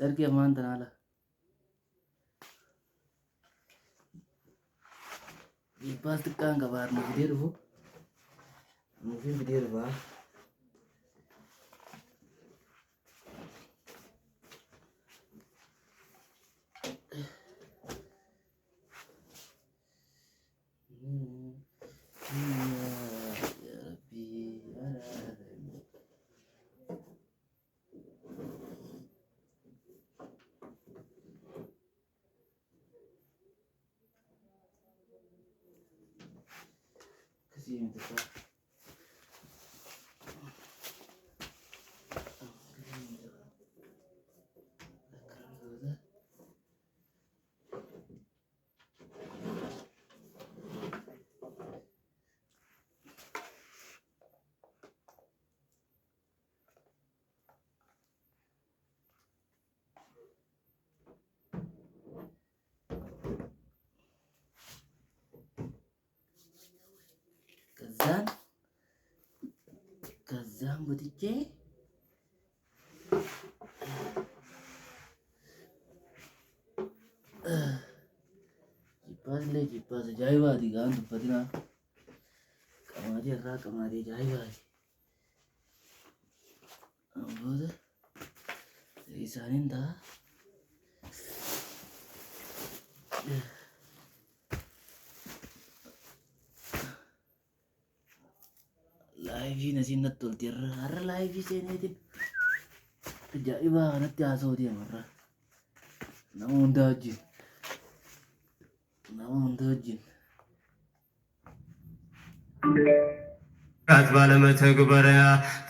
Erkek mantan ala. Pas tekan kabar mungkin video bu. Kasih minta kazan butice kipas jaiwa digan tupatina kamari jaiwa amboda isaninda live na sinatul tirara live sini jaiwa kanat yaso dia marra namun dajin ባለመተግበሪያ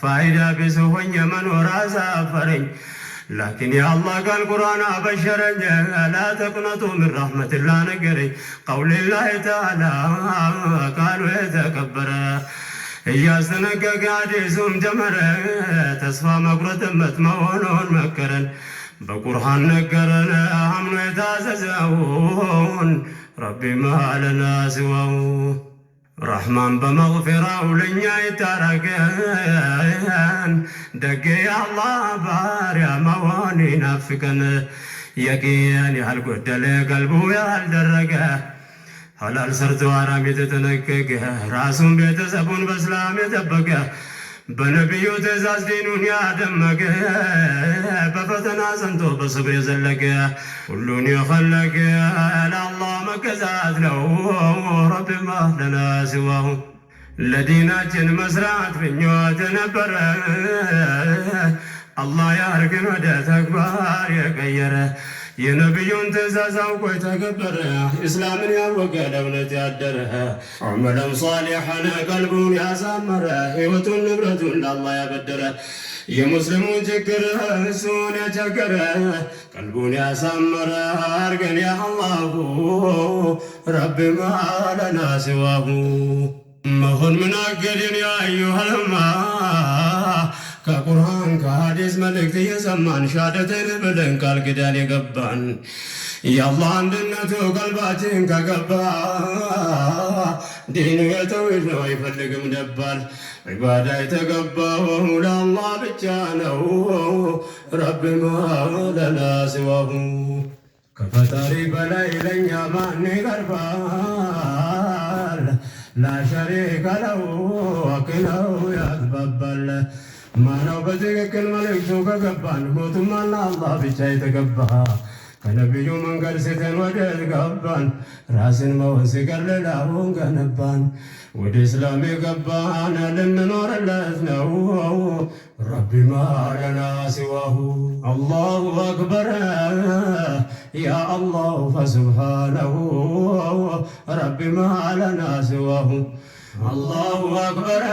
ፋይዳ ቢስ ሆኜ መኖር አሳፈረኝ። ላኪን የአላህ ቃል ቁርአን አበሸረኝ። ላ ተቅነጡ ምን ረሕመቲላህ ነገረኝ። ቀውሊላሂ ተዓላ ቃሉ የተከበረ እያስጠነቀቀ ሐዲሱም ጀመረ። ተስፋ መቁረጥ መሆኑን መከረን። በቁርአን ነገረን አምኖ የታዘዘውን ረቢ ማለና ሲዋው ረሕማን በመግፊራው ለኛ ይታረቀን። ደግ የአላህ ባሪያ መሆን ይናፍቀን። የቂን ያልጎደለ ቀልቡ ያልደረገ ሐላል ሰርቶ ሐራም የተጠነቀቀ ራሱን ቤተሰቡን በእስላም የጠበቀ በነቢዩ ትእዛዝ ዲኑን ያደመቀ በፈተና ጸንቶ በሰብር የዘለቀ ሁሉን የኸለቀ ለአላህ መገዛት ነው ረቢ ማለና ሲዋሁ። ለዲናችን መስራት ምኞት ነበረ አላህ ያርግን ወደ ተግባር የቀየረ። የነቢዩን ትእዛዝ አውቆ የተገበረ እስላምን ያወቀ ለእውነት ያደረ ዐመለን ሷሊሐን ቀልቡን ያሳመረ ሕይወቱን ንብረቱን ለአላህ ያበደረ የሙስሊሙን ችግር እሱን የቸገረ ቀልቡን ያሳመረ አርገን ያ አላሁ ረቢ ማለና ሲዋሁ። መሆን ምን አገድን ያ አዩሃልማ ከቁርአን ከሐዲስ መልእክት እየሰማን ሻደትን ብለን ቃል ኪዳን የገባን የአላህ አንድነቱ ቀልባችን ከገባ ዲኑ የተውሂድ ነው አይፈልግም ደባል። ዒባዳ የተገባው ለአላህ ብቻ ነው ረቢ ማለና ሲዋሁ። ከፈጣሪ በላይ ለእኛ ማን ይቀርባል? ላሸሪከ ለሁ ወኪለው ያግባባል። ማነው በትክክል መልእክቱ ከገባን ሞቱም ለአላህ ብቻ የተገባ። ከነቢዩ መንገድ ስተን ወደ ገባን ራስን መሆን ሲቀር ሌላውን ገነባን። ወደ እስላም የገባን ልንኖርለት ነው ረቢ ማለና ሲዋሁ። አላሁ አክበር ያ አላሁ ፈሱብሓነሁ ረቢ ማለና ሲዋሁ። አላሁ አክበር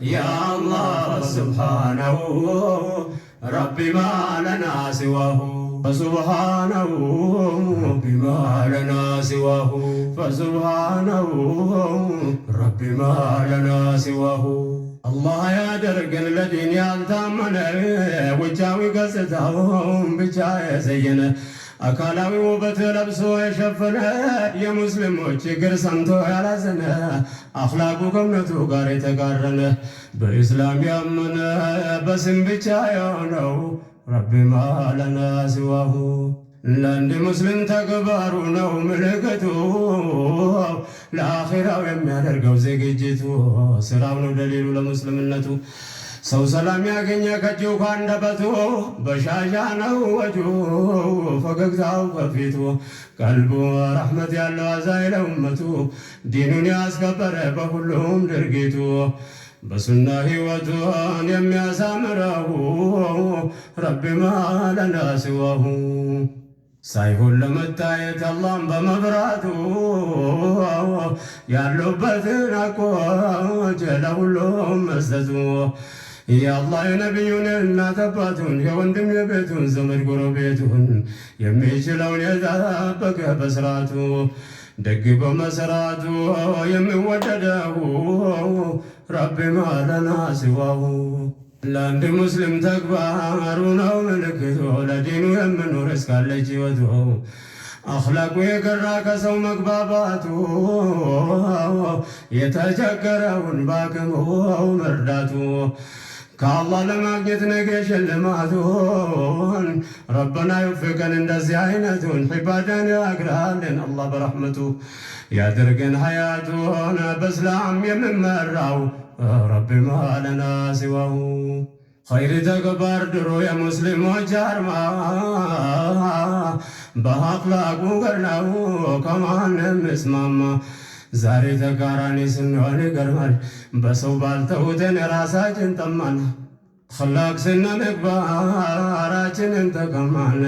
ያ አላህ ሱብሓነሁ ረቢ ማለና ሲዋሁ። فسبحانه بما لنا سواه فسبحانه رب ما لنا سواه الله ያደርገን ለዲን ያልታመነ ውጫዊ ገጽታውን ብቻ የዘየነ አካላዊ ውበት ለብሶ የሸፈነ የሙስሊሞች ችግር ሰምቶ ያላዘነ አኽላቁ ከእምነቱ ጋር የተቃረነ በኢስላም ያመነ በስም ብቻ የሆነው ረቢ ማ ለና ሲዋሁ ለአንድ ሙስሊም ተግባሩ ነው ምልክቱ ለአኺራው የሚያደርገው ዝግጅቱ ስራው ነው ደሊሉ ለሙስልምነቱ ሰው ሰላም ያገኘ ከእጁ ካንደበቱ በሻሻ ነው ወጁ ፈገግታው ከፊቱ ቀልቡ ረሕመት ያለው አዛኝ ለኡመቱ ዲኑን ያስከበረ በሁሉም ድርጊቱ በሱና ሕይወቱን የሚያሳምረው ረቢ ማ ለና ሲዋሁ ሳይሆን ለመታየት አላህን በመፍራቱ ያለበትን አቆጀ ለሁሉም መስጠቱ የአላህ የነቢዩን እናት አባቱን የወንድም የቤቱን ዘመድ ጎረቤቱን የሚችለውን የጠበቀ በስራቱ ደግ በመሰራቱ የሚወደደው ረቢ ማ ለና ሲዋሁ ለአንድ ሙስሊም ተግባሩ ነው ምልክቱ ለዲኑ የምኖር እስካለች ሕይወቱ አኽላቁ የገራ ከሰው መግባባቱ የተቸገረውን ባክሙ መርዳቱ ከአላህ ለማግኘት ነገ ሽልማቱን ረበና ይወፍቀን እንደዚህ አይነቱን ዒባዳን ያግራልን አላህ በረሕመቱ ያድርገን ሐያቱን በእስላም የምመራው ረቢ ማ ለና ሲዋሁ ኸይር ተግባር ድሮ የሙስሊሞች አርማ በአኽላቁ ገርናው ከማንም እስማማ ዛሬ ተቃራኒ ስንሆን ይገርማል በሰው ባልተውትን ራሳችን ጠማን አኽላቅ ስነ ምግባራችንን ተቀማን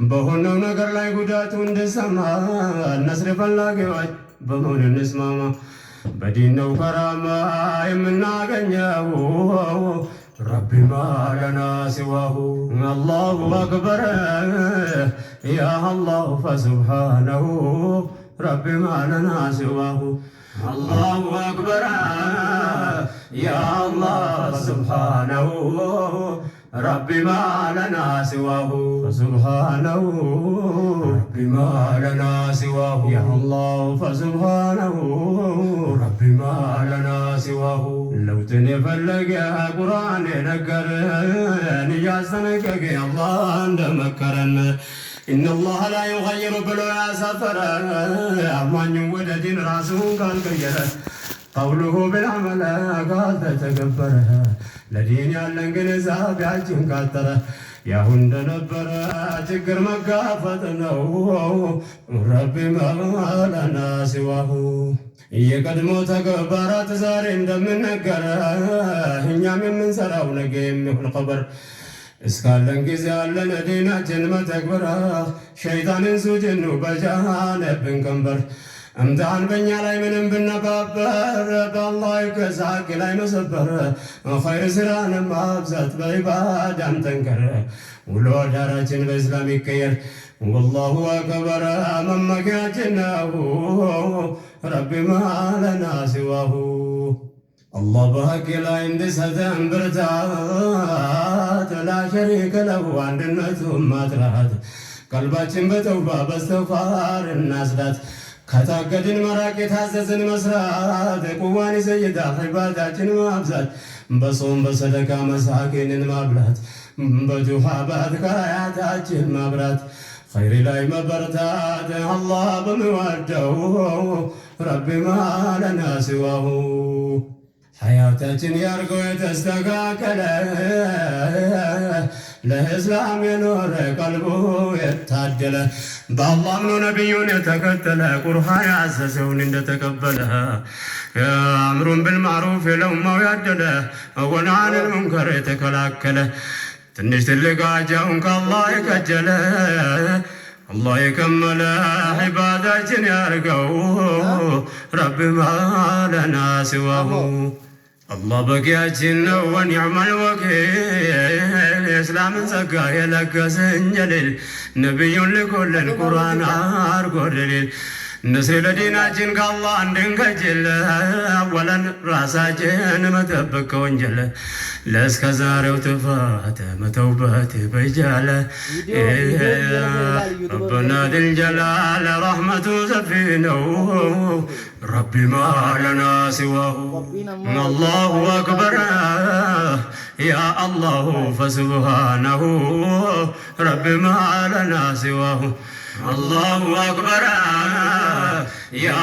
በሆነው ነገር ላይ ጉዳቱ እንድሰማ ነስር ፈላጊዎች በመሆን እንስማማ በዲን ነው ከራማ የምናገኘው ረቢ ማ ለና ሲዋሁ አላሁ አክበር ያ አላሁ ፈሱብሓነሁ ረቢ ማ ለና ሲዋሁ አላሁ አክበር ያ አላህ ፈሱብሓነሁ ረቢ ማ ለና ሲዋሁ ፈሱብሓነሁ ረቢ ማ ለና ሲዋሁ ያ አላህ ፈሱብሓነሁ ረቢ ማ ለና ሲዋሁ ለውጥን የፈለገ ቁርአን የነገረን እያስጠነቀቀ አላህ እንደመከረን ኢነላህ ላ ዩገይሩ ብሎ ያሰፈረ አማኙን ወደ ዲን ራሱን ካልቀየረ ቀውሉሁ ቢልዐመል ካልተተገበረ ለዲን ያለን ግንዛቤያችን ካጠረ ያሁ እንደነበረ ችግር መጋፈጥ ነው ረቢ ማ ለና ሲዋሁ የቀድሞ ተግባራት ዛሬ እንደምንነገረ እኛም የምንሰራው ነገ የሚሆን ኸበር እስካለን ጊዜ ያለን ዲናችን መተግበራ ሸይጣንን ሱጅኑ በጃነብን ቀንበር እምትሃን በእኛ ላይ ምንም ብነባበር በአላህ ይገዛ ሐቅ ላይ መሰበር ኸይር ስራን ማብዛት በኢባዳም ጠንከር ውሎ አዳራችን በእስላም ይቀየር ወላሁ አክበር መመኪያችን ነው ረቢ ማ ለና ሲዋሁ አላህ በሐቅ ላይ እንድሰተን ብርታት ላ ሸሪከ ለሁ አንድነቱን ማጥራት ቀልባችን በተውባ በስተግፋር እናስዳት ከታገድን መራቅ የታዘዝን መስራት ቁዋን ይዘይዳ ዒባዳችን ማብዛት በጾም በሰደቃ መሳኪንን ማብላት በዱዓ በአዝካራታችን ማብራት ኸይር ላይ መበርታት አላህ በሚወደው ረቢ ማ ለና ሲዋሁ ሐያታችን ያርገው የተስተካከለ ለእስላም የኖረ ቀልቡ የታደለ በአላህ አምኖ ነቢዩን የተከተለ ቁርአን ያዘዘውን እንደተቀበለ አምሩን ብልማዕሩፍ የለውማው ያደለ ወነሃየን ሙንከር የተከላከለ ትንሽ ትልቅ አጃውን ከአላህ የከጀለ አላህ የከመለ ዒባዳችን ያርገው ረቢ ማ ለና ሲዋሁ አላህ በቂያችን ነው ወኒዕመል ወኪል የእስላምን ጸጋ የለገሰን ጀሊል ነቢዩን ልኮልን ቁርአን አርጎ ደሊል ንስር ለዲናችን ከአላህ እንድንከጅል አወለን ራሳችን መጠበቅ ከወንጀል ለእስከ ዛሬው ጥፋት መተውበት በጃለ ረበና ድልጀላል ረሕመቱ ሰፊ ነው ረቢ ማለና ሲዋሁ አላሁ አክበር ያ አላሁ ፈስብሃነሁ ረቢ ማለና ሲዋሁ አላሁ አክበር ያ